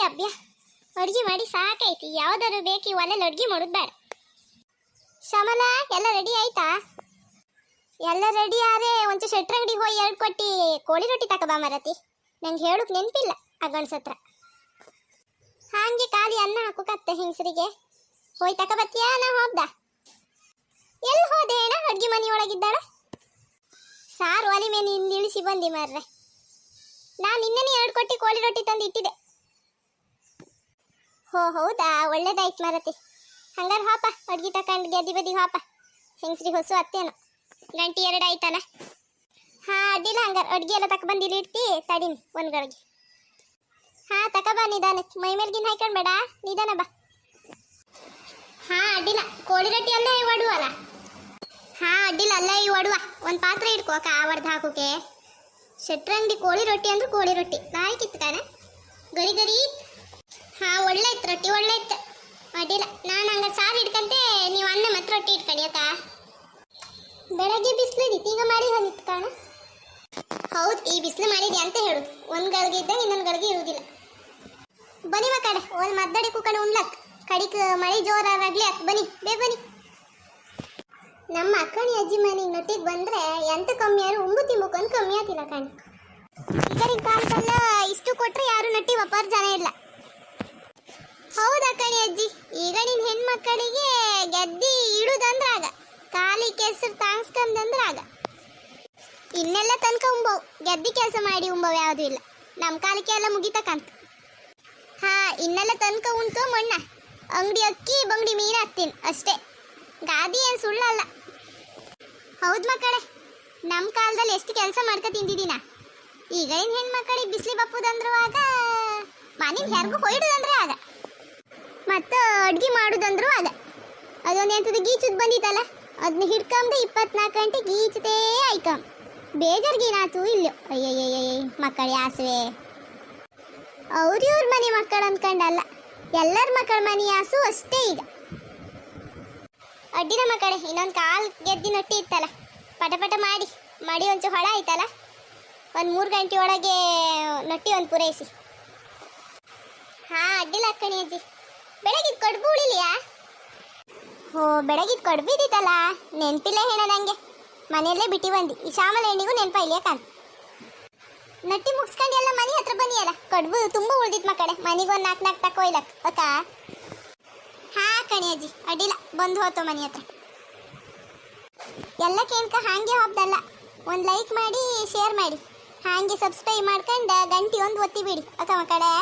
ಅಭ್ಯ ಅಡ್ಗೆ ಮಾಡಿ ಸಾಕೈತಿ. ಯಾವ್ದಾರು ಬೇಕು ಒಲೆಯಲ್ಲಿ ಅಡ್ಗೆ ಮಾಡೋದು ಬೇಡ. ಶ್ಯಾಮಲ ಎಲ್ಲ ರೆಡಿ ಆಯ್ತಾ? ಎಲ್ಲ ರೆಡಿ ಆದ್ರೆ ಒಂಚೂರು ಶೆಟ್ರ ಅಂಗಡಿಗೆ ಹೋಗಿ 2 ಕೊಟ್ಟಿ ಕೋಳಿ ರೊಟ್ಟಿ ತಕಬಾ ಮರತಿ. ನಂಗೆ ಹೇಳಕ್ ನೆನಪಿಲ್ಲ ಆ ಗಂಡ್ಸತ್ರ. ಹಾಗೆ ಖಾಲಿ ಅನ್ನ ಹಾಕೋಕತ್ತೆ ಹೆಂಗಸರಿಗೆ. ಹೋಯ್ ತಕಬತ್ತೀಯಾ? ನಾ ಹೋಗ್ದ. ಎಲ್ಲಿ ಹೋದೆ ಅಣ್ಣ? ಅಡ್ಗೆ ಮನೆ ಒಳಗಿದ್ದಾಳ. ಸಾರು ಒಲಿ ಮೇಲೆ ಇಳಿಸಿ ಬಂದಿ ಮಾರ್ರೆ. ನಾನು ಇನ್ನನೇ 2 ಕೊಟ್ಟಿ ಕೋಳಿ ರೊಟ್ಟಿ ತಂದು ಇಟ್ಟಿದ್ದೆ. ಹೋ ಹೌದಾ, ಒಳ್ಳೇದಾಯ್ತು ಮರತಿ. ಹಂಗಾರೆ ಹಾಪ ಅಡ್ಗೆ ತಕೊಂಡು ಗೆದ್ದಿ ಬದಿಗೆ ಹಾಪ. ಹೆಂಗಸ್ರಿಗೆ ಹೊಸು ಅತ್ತೇನು ಗಂಟೆ 2 ಆಯ್ತಲ್ಲ. ಹಾಂ ಅಡ್ಡಿಲ್ಲ. ಹಂಗಾರೆ ಅಡ್ಗೆ ಎಲ್ಲ ತಕ ಇಲ್ಲಿ ಇಡ್ತಿ. ತಡೀನಿ ಒಂದು ಗಳಿಗೆ. ಹಾಂ ತಕಬಾ ನಿಧಾನಕ್ಕೆ. ಮೈ ಮೇಲ್ಗಿನ ಹಾಕೊಂಡ್ಬೇಡ, ನಿಧಾನ ಬಾ. ಹಾಂ ಅಡ್ಡಿಲ್ಲ. ಕೋಳಿ ರೊಟ್ಟಿ ಅಲ್ಲೇ ಒಡುವಲ್ಲ. ಹಾಂ ಅಡ್ಡಿಲ್ಲ, ಅಲ್ಲೇ ಒಡುವ. ಒಂದು ಪಾತ್ರೆ ಇಟ್ಕೋ ಆವರ್ದು ಹಾಕೋಕೆ. ಶೆಟ್ರಂಗಡಿ ಕೋಳಿ ರೊಟ್ಟಿ ಅಂದ್ರೆ ಕೋಳಿ ರೊಟ್ಟಿ ಲಾಯ್ಕಿತ್ತು ಕಾಣ. ಗರಿ ಗರಿ. ಹಾಂ ಒಳ್ಳೆ ಇತ್ತು ರೊಟ್ಟಿ, ಒಳ್ಳೆ ಇತ್ತು. ಅಡ್ಡಿಲ್ಲ. ನಾನು ಹಂಗೆ ಸಾರು ಇಟ್ಕಂತೆ, ನೀವು ಅನ್ನ ಮತ್ತು ರೊಟ್ಟಿ ಇಟ್ಕೊಳ್ಳಿ ಅಕ್ಕ. ಬೆಳಗ್ಗೆ ಬಿಸಿಲಿದಿತ್ತು, ಈಗ ಮಾಡಿ ಹೊಂದಿತ್ತು ಕಾಣ. ಹೌದು, ಈ ಬಿಸಿಲು ಮಾಡಿದ್ಯಾ ಅಂತ ಹೇಳುದು. ಒಂದು ಗಳಿಗೆ ಇದ್ದಾಗ ಇನ್ನೊಂದು ಗಳಿಗೆ ಇರುವುದಿಲ್ಲ. ಬನ್ನಿ ಮಕ್ಕಡೆ, ಒಂದು ಮದ್ದಡಿ ಕೂಕಡೆ ಉಣ್ಲಕ್. ಕಡಿಕ ಮಳೆ ಜೋರಾಗ್ಲಿ ಅಕ್ ಬನ್ನಿ, ಬನ್ನಿ. ನಮ್ಮ ಅಕ್ಕಣಿ ಅಜ್ಜಿ ಮನೆಗೆ ನೊಟ್ಟಿಗೆ ಬಂದ್ರೆ ಎಂತ ಕಮ್ಮಿ ಯಾರು ಉಂಬು ತಿಂಬುಕೊಂಡು ಕಮ್ಮಿ ಆತಿಲ್ಲ ಕಣ್. ಈಗಿನ ಕಾಲದಲ್ಲ ಇಷ್ಟು ಕೊಟ್ರೆ ಯಾರು ನಟ್ಟಿ ಒಬ್ಬರು ಜನ ಇಲ್ಲ. ಹೌದು ಅಕ್ಕಣಿ ಅಜ್ಜಿ, ಈಗ ನಿನ್ನ ಹೆಣ್ಮಕ್ಕಳಿಗೆ ಗೆದ್ದಿ ಇಡುದಂದ್ರಾಗ, ಕಾಲಿ ಕೆಸರು ತಾಂಗ್ಸ್ಕೊಂಡ್ರಂದ್ರಾಗ. ಇನ್ನೆಲ್ಲ ತನಕ ಉಂಬವು, ಗೆದ್ದಿ ಕೆಲಸ ಮಾಡಿ ಉಂಬವು ಯಾವುದೂ ಇಲ್ಲ. ನಮ್ಮ ಕಾಲಕ್ಕೆ ಎಲ್ಲ ಮುಗಿತಕ್ಕಂತ. ಹಾಂ ಇನ್ನೆಲ್ಲ ತನಕ ಉಂಟು ಮಣ್ಣ. ಅಂಗಡಿ ಅಕ್ಕಿ ಬಂಗಡಿ ಮೀನು ಹಾಕ್ತೀನಿ ಅಷ್ಟೇ. ಗಾದಿ ಏನು ಸುಳ್ಳಲ್ಲ. ಹೌದು ಮಕ್ಕಳೇ, ನಮ್ಮ ಕಾಲದಲ್ಲಿ ಎಷ್ಟು ಕೆಲಸ ಮಾಡ್ಕೊ ತಿಂದಿದ್ದೀನ. ಈಗ ಇನ್ನು ಹೆಣ್ಮಕ್ಕಳಿಗೆ ಬಿಸಿಲಿ ಬಪ್ಪುದಂದ್ರುವಾಗ, ಮನೆಗೆ ಹೆರ್ಗು ಹೊಯ್ಡುದಂದ್ರೆ ಆಗ, ಮತ್ತು ಅಡ್ಗೆ ಮಾಡೋದಂದ್ರೂ ಆಗ. ಅದೊಂದು ಎಂಥದ್ದು ಗೀಚುದು ಬಂದಿತ್ತಲ್ಲ, ಅದನ್ನ ಹಿಡ್ಕೊಂಬ 24 ಗಂಟೆ ಗೀಚತೇ ಆಯ್ಕಂ. ಬೇಜಾರ್ಗೇನಾತು ಇಲ್ಲೋ. ಅಯ್ಯಯ್ಯಯ್ಯ ಮಕ್ಕಳು ಯಾಸುವೆ. ಅವ್ರಿವ್ರ ಮನೆ ಮಕ್ಕಳು ಅಂದ್ಕೊಂಡಲ್ಲ, ಎಲ್ಲರ ಮಕ್ಕಳ ಮನೆ ಯಾಸು ಅಷ್ಟೇ ಈಗ. ಅಡ್ಡಿನ ಮಕ್ಕಳೇ, ಇನ್ನೊಂದು ಕಾಲು ಗೆದ್ದಿ ನೊಟ್ಟಿ ಇತ್ತಲ್ಲ, ಪಟ ಮಾಡಿ ಒಂಚೂರು ಹೊಳ ಆಯ್ತಲ್ಲ, ಒಂದು 3 ಗಂಟೆ ಒಳಗೆ ನೊಟ್ಟಿ ಒಂದು ಪೂರೈಸಿ. ಹಾಂ ಅಡ್ಡಿಲ್ಲ ಅಕ್ಕಣಿ ಅಜ್ಜಿ. ಬೆಳಗಿದ್ದು ಕಡುಬು ಉಳಿಲಿಯಾ? ಓ ಬೆಳಗಿದ್ದು ಕಡುಬು ಇದ್ದಿತ್ತಲ್ಲ, ನೆನಪಿಲ್ಲ ಹೇಳ ನನಗೆ. ಮನೆಯಲ್ಲೇ ಬಿಟ್ಟು ಬಂದು ಈ ಶ್ಯಾಮಲ ಎಣ್ಣಿಗೂ ನೆನಪ ಇಲ್ಲಿಯ ಕಾನ್. ನಟ್ಟಿ ಮುಗಿಸ್ಕೊಂಡು ಎಲ್ಲ ಮನೆ ಹತ್ರ ಬನ್ನಿಯಲ್ಲ, ಕಡುಬು ತುಂಬ ಉಳ್ದಿತ್ತು ಮಕ್ಕಳೇ. ಮನೆಗೊಂದು 4 ತಕೊಯ್ಲಕ್ ಅಕ್ಕ. ಹಾಂ ಕಣಿ ಅಜ್ಜಿ, ಅಡ್ಡಿಲ್ಲ, ಬಂದು ಹೋತು ಮನೆ ಹತ್ರ. ಎಲ್ಲ ಕೇಳ್ಕ ಹಾಗೆ ಹೋಗ್ದಲ್ಲ, ಒಂದು ಲೈಕ್ ಮಾಡಿ ಶೇರ್ ಮಾಡಿ, ಹಾಗೆ ಸಬ್ಸ್ಕ್ರೈಬ್ ಮಾಡ್ಕೊಂಡು ಗಂಟೆ ಒಂದು ಒತ್ತಿ ಬಿಡಿ ಅಕ್ಕ ಮಕ್ಕಳೇ.